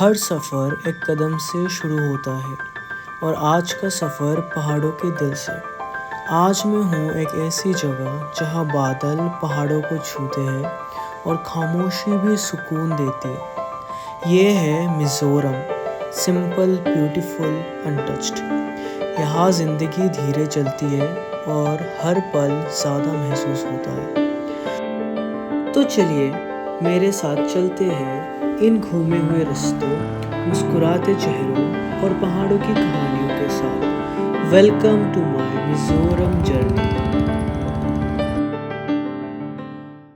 हर सफ़र एक कदम से शुरू होता है और आज का सफ़र पहाड़ों के दिल से। आज मैं हूँ एक ऐसी जगह जहाँ बादल पहाड़ों को छूते हैं और खामोशी भी सुकून देती है। ये है मिज़ोरम, सिंपल, ब्यूटीफुल, अनटच्ड। यहाँ ज़िंदगी धीरे चलती है और हर पल ज़्यादा महसूस होता है। तो चलिए मेरे साथ चलते हैं इन घूमे हुए रास्तों, मुस्कुराते चेहरों और पहाड़ों की कहानियों के साथ। Welcome to my Mizoram journey.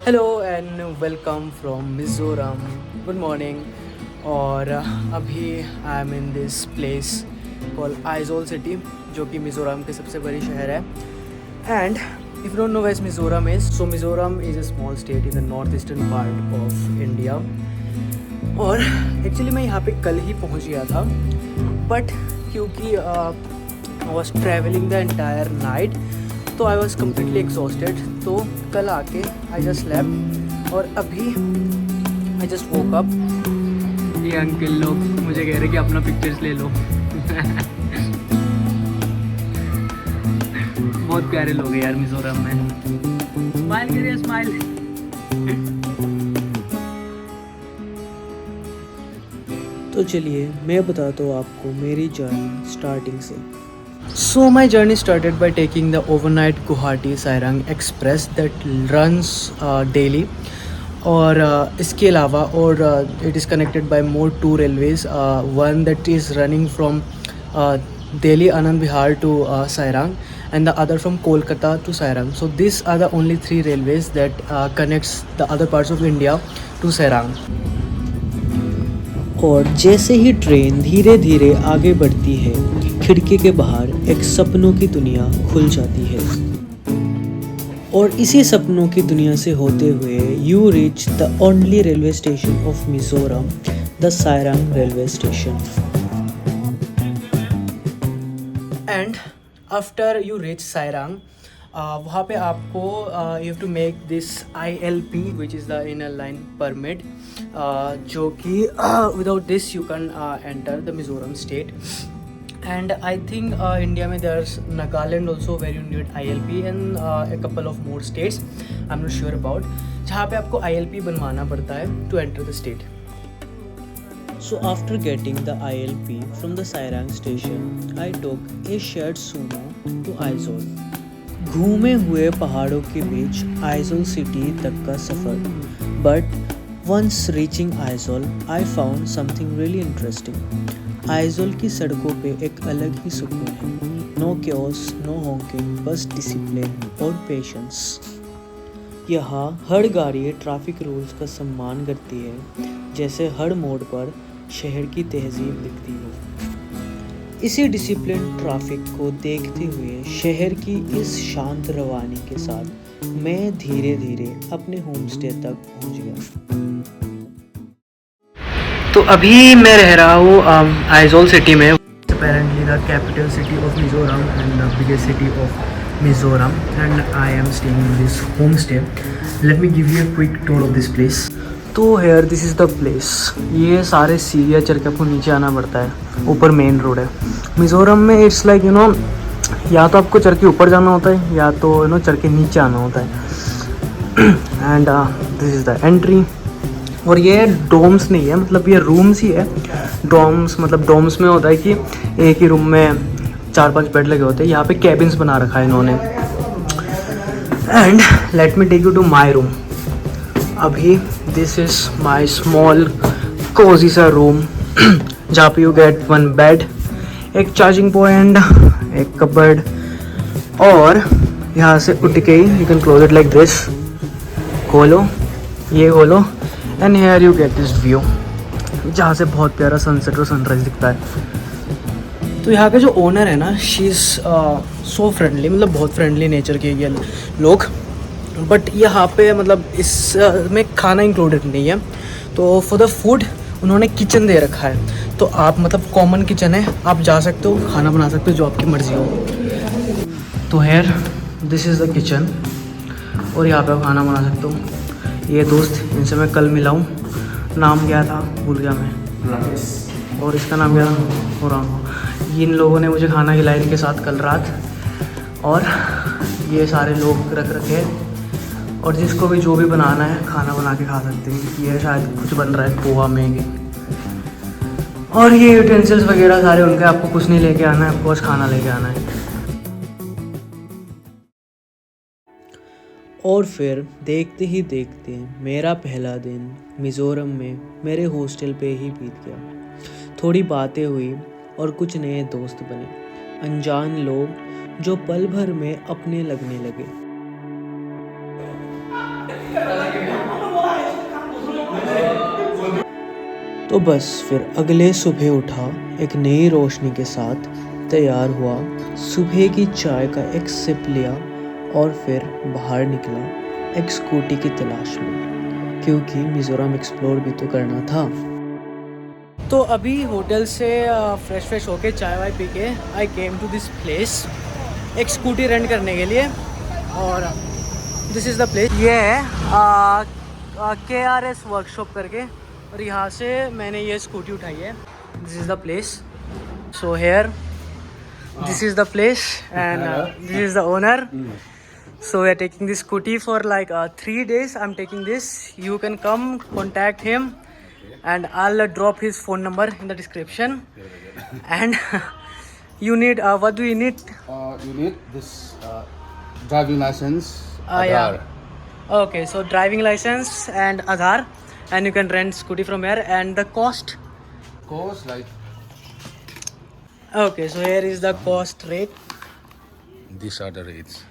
Hello and welcome from Mizoram. Good morning. और अभी I am in this place called Aizawl city, जो कि मिज़ोरम के सबसे बड़ी शहर है। And if you don't know where Mizoram is, so Mizoram is a small state in the northeastern part of India. और एक्चुअली मैं यहाँ पे कल ही पहुँच गया था, बट क्योंकि I was travelling the entire night, तो आई वॉज कम्प्लीटली एग्जॉस्टेड। तो कल आके आई जस्ट स्लेप्ट और अभी आई जस्ट वोक अप। ये अंकल लोग मुझे कह रहे कि अपना पिक्चर्स ले लो। बहुत प्यारे लोग हैं यार मिज़ोरम में। स्माइल करिए, स्माइल। तो चलिए मैं बताता हूँ आपको मेरी जर्नी स्टार्टिंग से। So my journey started by taking the overnight Guwahati Sairang express that runs daily. और इसके अलावा और it is connected by more two railways, one that is running from Delhi Anand Vihar to Sairang, and the other from Kolkata to Sairang. So these are the only three railways that connects the other parts of India to Sairang. और जैसे ही train धीरे धीरे आगे बढ़ती है, खिड़की के बाहर एक सपनों की दुनिया खुल जाती है। और इसी सपनों की दुनिया से होते हुए you reach the only railway station of Mizoram, the Sairang railway station. And after you reach Sairang, वहाँ पे आपको you have to make this ILP which is the inner line permit, जो कि without this you can enter the Mizoram state. And I think India में there is Nagaland also where you need ILP and a couple of more states, I am not sure about, जहाँ पे आपको ILP बनवाना पड़ता है to enter the state. So after getting the ILP from the Sairang station, I took a shared sumo to Aizawl. घूमे हुए पहाड़ों के बीच आइजोल सिटी तक का सफ़र। But once reaching Aizawl, I found something really interesting. Aizawl की सड़कों पे एक अलग ही सुकून है। No chaos, no honking, बस डिसिप्लिन और पेशेंस। यहाँ हर गाड़ी ट्रैफिक रूल्स का सम्मान करती है, जैसे हर मोड़ पर शहर की तहजीब दिखती हो। इसी डिसिप्लिन ट्रैफिक को देखते हुए शहर की इस शांत रवानी के साथ मैं धीरे धीरे अपने होम स्टे तक पहुंच गया। तो अभी मैं रह रहा हूँ आइजोल सिटी में, apparently the capital city of Mizoram and the biggest city of Mizoram, and I am staying in this homestay. Let me give you a quick tour of this place. तो here this is the place. ये सारे सीढ़ियाँ चढ़ के आपको नीचे आना पड़ता है, ऊपर मेन रोड है। मिज़ोरम में इट्स लाइक या तो आपको चढ़ के ऊपर जाना होता है या तो चढ़ के नीचे आना होता है। And this is the entry. और ये डोम्स नहीं है, मतलब ये रूम्स ही है। डोम्स मतलब डोम्स में होता है कि एक ही रूम में 4-5 बेड लगे होते हैं। यहाँ पे कैबिन्स बना रखा है इन्होंने। And let me take you to my room. अभी this is my small cosy सा रूम, जहाँ पे यू गेट 1 बेड, एक चार्जिंग पॉइंट, एक कबर्ड, और यहाँ से उठ के ही you can close it like this. खोलो, ये खोलो, and here you get this view, जहाँ से बहुत प्यारा सनसेट और सनराइज दिखता है। तो यहाँ के जो ओनर है ना, शी इज़ सो फ्रेंडली, मतलब बहुत फ्रेंडली नेचर के ये लोग। बट यहाँ पे मतलब इसमें खाना इंक्लूडेड नहीं है, तो फॉर द फूड उन्होंने किचन दे रखा है। तो आप मतलब कॉमन किचन है, आप जा सकते हो, खाना बना सकते हो जो आपकी मर्ज़ी हो। तो here this is the kitchen, और यहाँ पे आप खाना बना सकते हो। ये दोस्त इनसे मैं कल मिला हूँ, नाम क्या था भूल गया मैं, और इसका नाम क्या हो रहा। इन लोगों ने मुझे खाना खिलाया इनके साथ कल रात, और ये सारे लोग रख रखे हैं, और जिसको भी जो भी बनाना है खाना बना के खा सकते हैं। ये शायद कुछ बन रहा है, पोहा मैगी, और ये यूटेंसिल्स वगैरह सारे उनके, आपको कुछ नहीं लेके आना है, आपको बस खाना लेके आना है। और फिर देखते ही देखते मेरा पहला दिन मिज़ोरम में मेरे हॉस्टल पे ही बीत गया। थोड़ी बातें हुई और कुछ नए दोस्त बने, अनजान लोग जो पल भर में अपने लगने लगे। तो बस फिर अगले सुबह उठा, एक नई रोशनी के साथ तैयार हुआ, सुबह की चाय का एक सिप लिया और फिर बाहर निकला एक स्कूटी की तलाश में, क्योंकि मिज़ोरम एक्सप्लोर भी तो करना था। तो अभी होटल से फ्रेश होके चाय वाय पी के आई केम टू दिस प्लेस एक स्कूटी रेंट करने के लिए, और दिस इज़ द प्लेस। ये है KRS वर्कशॉप करके, और यहाँ से मैंने ये स्कूटी उठाई है। This is the place, so here this is the place and this is the owner. So we are taking this scooty for like 3 days. I'm taking this. You can come contact him, and I'll drop his phone number in the description. And you need what do you need? You need this driving license, Aadhaar. Yeah. Okay, so driving license and Aadhaar, and you can rent scooty from here. And the cost? Cost like. Okay, so here is the cost rate. These are the rates.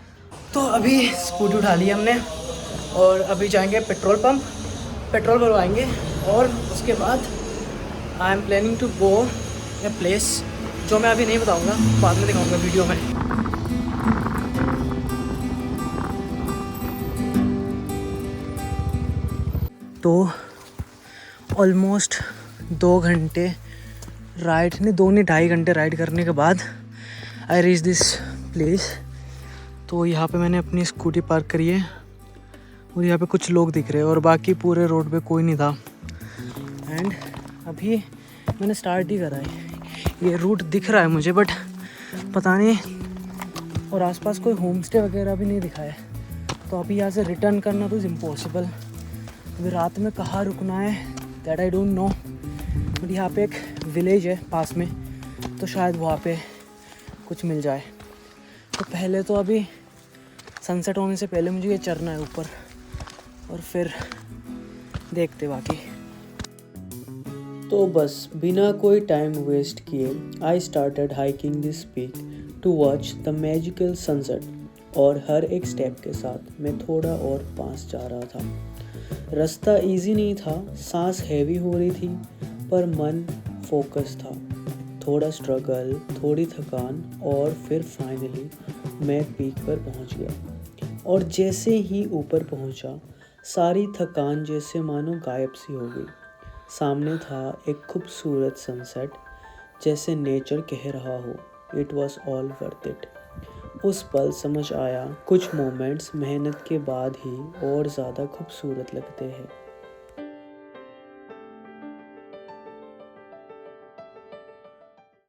तो अभी scooty उठा ली हमने, और अभी जाएंगे petrol pump, petrol भरवाएंगे, और उसके बाद I am planning to go a place जो मैं अभी नहीं बताऊंगा, बाद में दिखाऊंगा वीडियो में। तो ऑलमोस्ट 2 घंटे राइड, नहीं 2 नहीं 2.5 घंटे राइड करने के बाद आई रीच दिस प्लेस। तो यहाँ पे मैंने अपनी स्कूटी पार्क करी है, और यहाँ पे कुछ लोग दिख रहे हैं, और बाकी पूरे रोड पे कोई नहीं था। एंड अभी मैंने स्टार्ट ही करा है। ये रूट दिख रहा है मुझे, बट पता नहीं, और आसपास कोई होम स्टे वगैरह भी नहीं दिखा है। तो अभी यहाँ से रिटर्न करना तो इज़ इम्पॉसिबल। अभी रात में कहाँ रुकना है that I don't know, but यहाँ पे एक विलेज है पास में, तो शायद वहाँ पे कुछ मिल जाए। तो पहले तो अभी सनसेट होने से पहले मुझे ये चढ़ना है ऊपर, और फिर देखते बाकी। तो बस बिना कोई टाइम वेस्ट किए I started hiking this peak to watch the magical sunset, और हर एक स्टेप के साथ मैं थोड़ा और पास जा रहा था। रास्ता इजी नहीं था, सांस हैवी हो रही थी, पर मन फोकस था। थोड़ा स्ट्रगल, थोड़ी थकान, और फिर फाइनली मैं पीक पर पहुंच गया। और जैसे ही ऊपर पहुंचा, सारी थकान जैसे मानो गायब सी हो गई। सामने था एक खूबसूरत सनसेट, जैसे नेचर कह रहा हो it was all worth it. उस पल समझ आया, कुछ मोमेंट्स मेहनत के बाद ही और ज़्यादा खूबसूरत लगते हैं।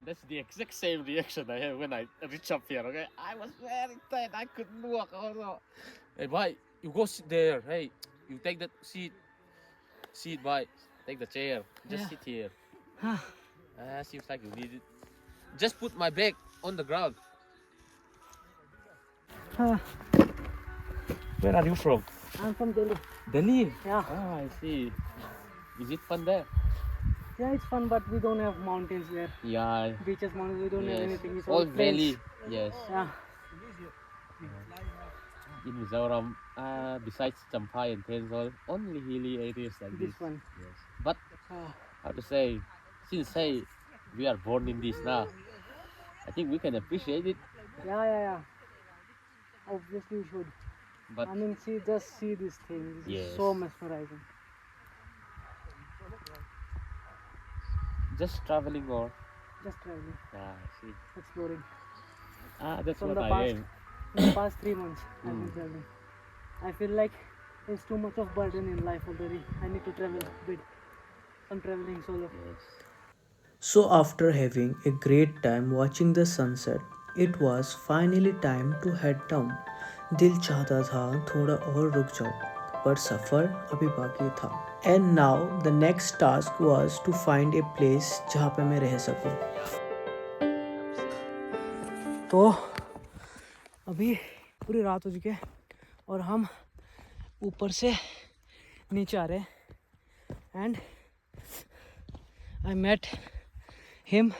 That's the exact same reaction I had when I reached up here, okay? I was very tired, I couldn't walk. Also. Hey, boy, you go sit there. Hey, you take that seat. Seat, boy. Take the chair. Just sit here. Seems like you need it. Just put my bag on the ground. Where are you from? I'm from Delhi. Delhi? Yeah. Ah, I see. Is it fun there? Yeah, it's fun, but we don't have mountains there. Yeah. Beaches, mountains, we don't have anything. It's all plains. valley. Yes. Yeah. In Mizoram, besides Champhai and Tensol, only hilly areas like This this. one. Yes. But how to say, since we are born in this now, I think we can appreciate it. Yeah. Obviously, we should. But I mean, just see this thing. This Yes. is so mesmerizing. just traveling or Just traveling, see. exploring. That's From what the I past- am. In the past 3 months, I've been traveling. I feel like there's too much of burden in life already. I need to travel a bit. I'm traveling solo. Yes. So after having a great time watching the sunset, it was finally time to head down. दिल चाहता था थोड़ा और रुक जाऊं, पर सफर अभी बाकी था. And now the next task was to find a place जहाँ पे मैं रह सकूं. तो अभी पूरी रात हो चुकी है और हम ऊपर से नीचे आ रहे हैं. And I met him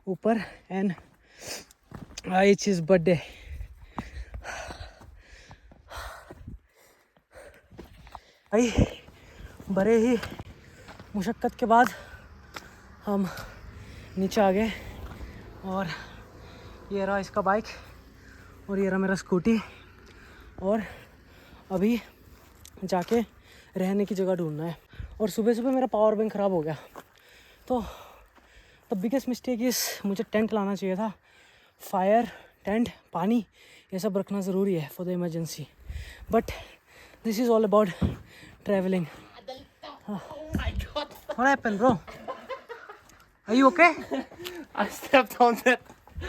ऊपर and it's his birthday. भाई बड़े ही मुशक्क़त के बाद हम नीचे आ गए और ये रहा इसका बाइक और ये रहा मेरा स्कूटी और अभी जाके रहने की जगह ढूंढना है. और सुबह सुबह मेरा पावर बैंक ख़राब हो गया तो द बिगेस्ट मिस्टेक इज़ मुझे टेंट लाना चाहिए था. फायर टेंट पानी ये सब रखना ज़रूरी है for the emergency. But this is all about travelling. Oh my god! What happened, bro? Are you okay? I stepped on it.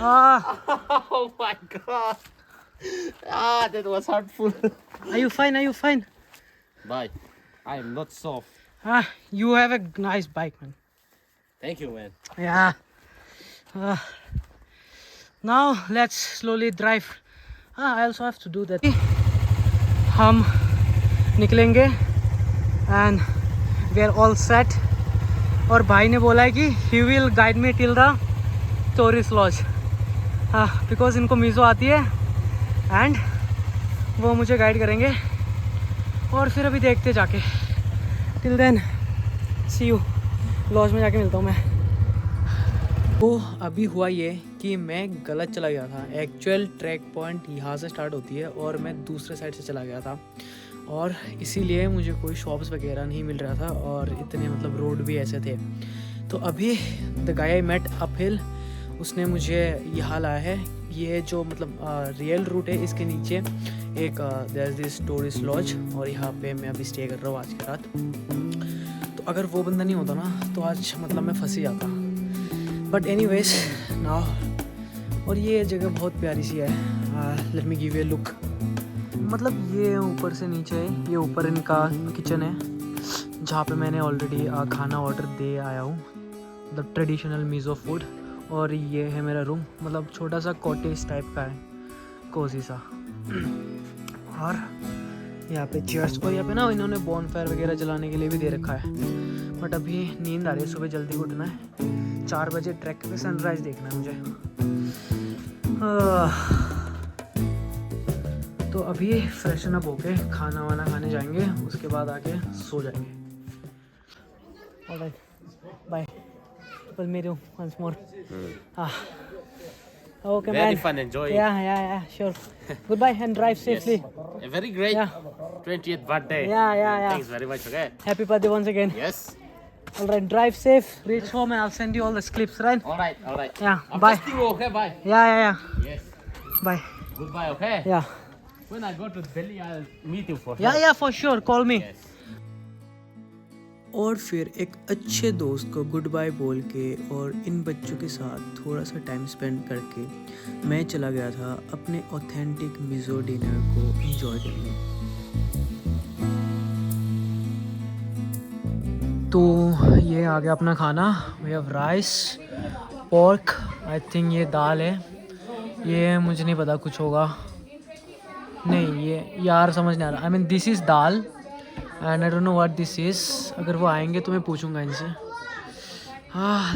Oh my god! That was hurtful. Are you fine? Are you fine? Bye. I am not soft. You have a nice bike, man. Thank you, man. Yeah. Now let's slowly drive. I also have to do that. हम निकलेंगे and we are all set. और भाई ने बोला है कि he will guide me till the tourist lodge. Because इनको मीज़ो आती है and वो मुझे गाइड करेंगे और फिर अभी देखते जाके. Till then, see you. Lodge में जाके मिलता हूँ मैं. तो अभी हुआ ये कि मैं गलत चला गया था. एक्चुअल ट्रैक पॉइंट यहाँ से स्टार्ट होती है और मैं दूसरे साइड से चला गया था और इसीलिए मुझे कोई शॉप्स वगैरह नहीं मिल रहा था और इतने मतलब रोड भी ऐसे थे. तो अभी the guy I met uphill उसने मुझे यहाँ लाया है. ये जो मतलब रियल रूट है इसके नीचे एक there is this tourist lodge और यहाँ पे मैं अभी स्टे कर रहा हूँ आज की रात. तो अगर वो बंदा नहीं होता ना तो आज मतलब मैं फंस ही जाता. But anyways now. और ये जगह बहुत प्यारी सी है. Let me give you a look. मतलब ये ऊपर से नीचे है. ये ऊपर इनका किचन है जहाँ पे मैंने ऑलरेडी खाना ऑर्डर दे आया हूँ मतलब ट्रेडिशनल मीज़ो फूड. और ये है मेरा रूम मतलब छोटा सा कॉटेज टाइप का है कोजी सा. और यहाँ पे चेयर्स और यहाँ पे ना इन्होंने बॉनफायर वगैरह जलाने के लिए भी दे रखा है. बट अभी नींद आ रही है. सुबह जल्दी उठना है. 4 बजे ट्रैक पे सनराइज़ देखना है मुझे. तो अभी फ्रेशन अप होके खाना वाना खाने जाएंगे. उसके बाद आके सो जाएंगे. Alright bye. We'll meet you once more. Okay, Very man. fun, enjoying. Yeah, sure. Goodbye and drive safely. A very great Yeah. 20th birthday. Yeah. Thanks very much, okay? Happy birthday once again. Yes. All right, drive safe. Reach home and I'll send you all the clips, right? All right. Yeah. I'm Bye. testing you, okay? Bye. Yeah. Yes. Bye. Goodbye, okay? Yeah. When I go to Delhi, I'll meet you for sure. Yeah, for sure. Call me. Yes. और फिर एक अच्छे दोस्त को good bye बोल के और इन बच्चों के साथ थोड़ा सा टाइम स्पेंड करके मैं चला गया था अपने ऑथेंटिक मिज़ो डिनर को एंजॉय करने. तो ये आ गया अपना खाना. We have rice, pork, I think ये दाल है. ये मुझे नहीं पता कुछ होगा नहीं. ये यार समझ नहीं आ रहा. I mean this is dal and I don't know what this is. अगर वो आएंगे तो मैं पूछूंगा इनसे.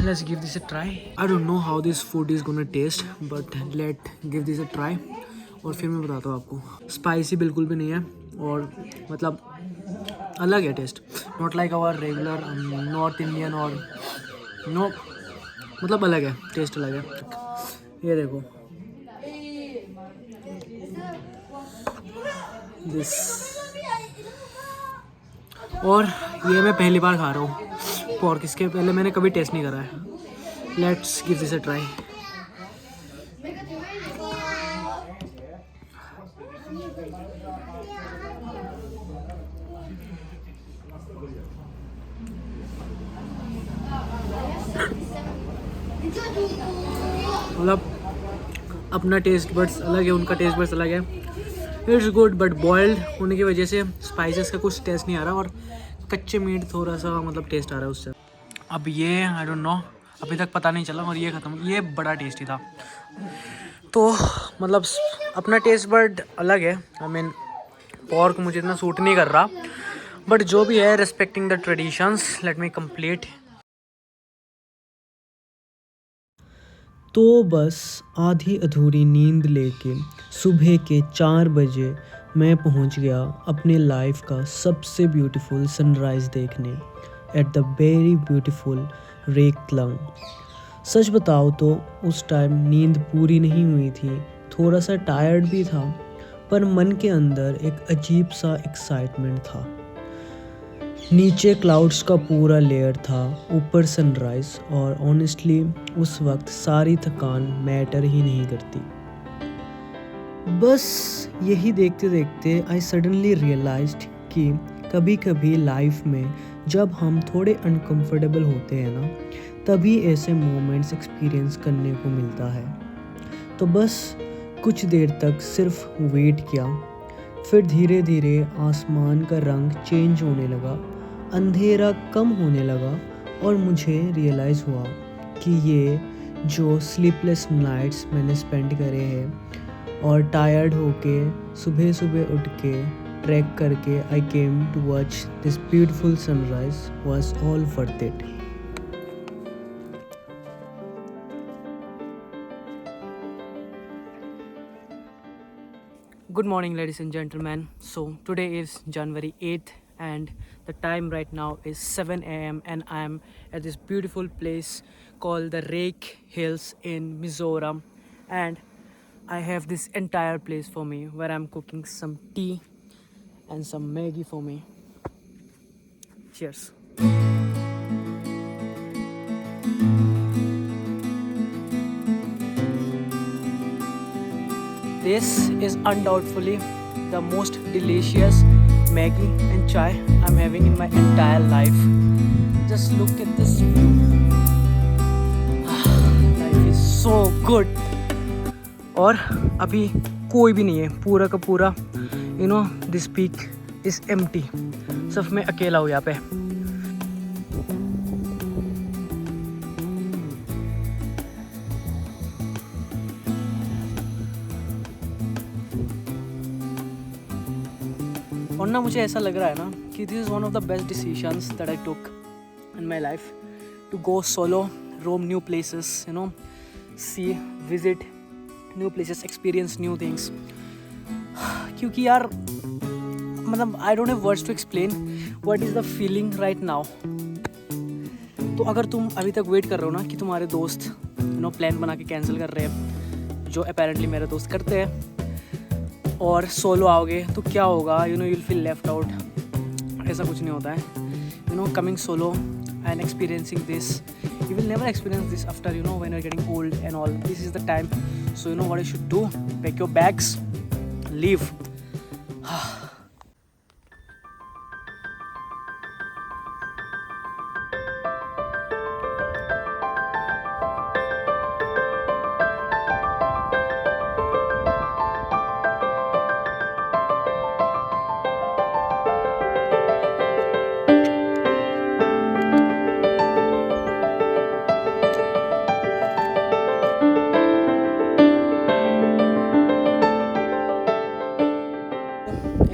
Let's give this a try. I don't know how this food is gonna taste, but let give this a try. और फिर मैं बताता हूँ आपको. स्पाइसी बिल्कुल भी नहीं है और मतलब अलग है taste. Not like our regular north Indian और नो मतलब अलग है. टेस्ट अलग है. ये देखो दिस. और ये मैं पहली बार खा रहा हूँ पोर्क. इसके पहले मैंने कभी टेस्ट नहीं करा है. Let's give this a try. मतलब अपना टेस्ट बड्स अलग है, उनका टेस्ट बड्स अलग है। इट्स गुड बट बॉइल्ड होने की वजह से स्पाइसेस का कुछ टेस्ट नहीं आ रहा, और कच्चे मीट थोड़ा सा मतलब टेस्ट आ रहा है उससे। अब ये आई डोंट नो, अभी तक पता नहीं चला, और ये ख़त्म, ये बड़ा टेस्टी था। तो मतलब अपना टेस्ट बड अलग है। आई मीन पॉर्क मुझे इतना सूट नहीं कर रहा, बट जो भी है, respecting the traditions, let me complete. तो बस आधी अधूरी नींद लेके सुबह के 4 बजे मैं पहुंच गया अपने लाइफ का सबसे ब्यूटीफुल सनराइज़ देखने एट द वेरी ब्यूटीफुल रेकलंग। सच बताओ तो उस टाइम नींद पूरी नहीं हुई थी, थोड़ा सा टायर्ड भी था, पर मन के अंदर एक अजीब सा एक्साइटमेंट था। नीचे क्लाउड्स का पूरा लेयर था, ऊपर सनराइज़, और ऑनेस्टली उस वक्त सारी थकान मैटर ही नहीं करती। बस यही देखते देखते आई सडनली रियलाइज्ड कि कभी कभी लाइफ में जब हम थोड़े अनकंफर्टेबल होते हैं ना, तभी ऐसे मोमेंट्स एक्सपीरियंस करने को मिलता है। तो बस कुछ देर तक सिर्फ वेट किया, फिर धीरे धीरे आसमान का रंग चेंज होने लगा, अंधेरा कम होने लगा, और मुझे रियलाइज़ हुआ कि ये जो स्लीपलेस नाइट्स मैंने स्पेंड करे हैं और टायर्ड होके सुबह सुबह उठ के ट्रैक करके I came to watch this beautiful sunrise was all worth it. Good morning, ladies and gentlemen. So today is January 8th and the time right now is 7 a.m. and I am at this beautiful place called the Rake Hills in Mizoram, and I have this entire place for me where I'm cooking some tea and some Maggi for me. Cheers. This is undoubtedly the most delicious Maggi and chai I'm having in my entire life. Just look at this view. Life is so good. और अभी कोई भी नहीं है, पूरा का पूरा this peak is empty. सिर्फ मैं अकेला हूँ यहाँ पे। और ना मुझे ऐसा लग रहा है ना कि this is one of the best decisions that I took in my life, to go solo, roam new places, see, visit new places, experience new things. क्योंकि यार मतलब I don't have words to explain what is the feeling right now. तो अगर तुम अभी तक wait कर रहे हो ना कि तुम्हारे दोस्त प्लान बना के कैंसिल कर रहे हैं, जो अपेरेंटली मेरे दोस्त करते हैं, और सोलो आओगे तो क्या होगा, you will feel left out. ऐसा कुछ नहीं होता है। Coming solo and experiencing this, you will never experience this after when you're getting old and all. This is the time, so what you should do, pack your bags, leave.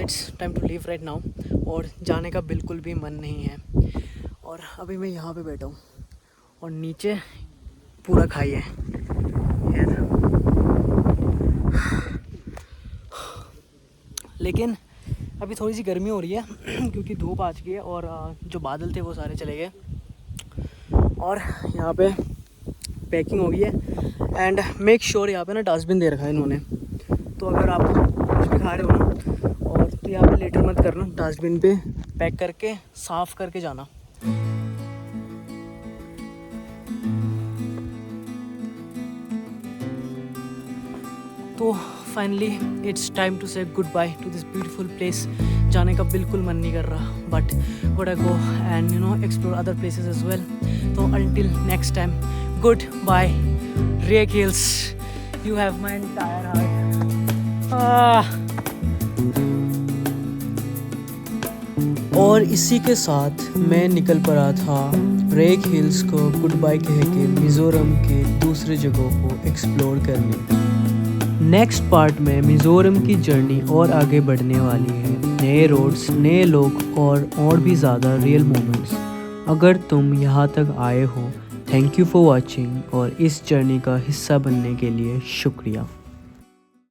It's time to leave right now, और जाने का बिल्कुल भी मन नहीं है। और अभी मैं यहाँ पे बैठा हूँ और नीचे पूरा खाई है यार। लेकिन अभी थोड़ी सी गर्मी हो रही है क्योंकि धूप आ चुकी है, और जो बादल थे वो सारे चले गए, और यहाँ पे पैकिंग हो गई है। एंड मेक श्योर यहाँ पे ना डस्टबिन दे रखा है इन्होंने, तो अगर आप कुछ भी खा रहे हो ना, और तो यहाँ पे लेटर मत करना, डस्टबिन पे पैक करके साफ़ करके जाना। तो finally it's time to say goodbye to this beautiful place. जाने का बिल्कुल मन नहीं कर रहा, but would I go and explore other places as well. तो until next time, goodbye. Rake Hills, you have my entire heart. और इसी के साथ मैं निकल पड़ा था रेक हिल्स को गुड बाय कह के मिज़ोरम के दूसरे जगहों को एक्सप्लोर करने। नेक्स्ट पार्ट में मिज़ोरम की जर्नी और आगे बढ़ने वाली है, नए रोड्स, नए लोग और भी ज़्यादा रियल मोमेंट्स। अगर तुम यहाँ तक आए हो, थैंक यू फॉर वॉचिंग और इस जर्नी का हिस्सा बनने के लिए शुक्रिया।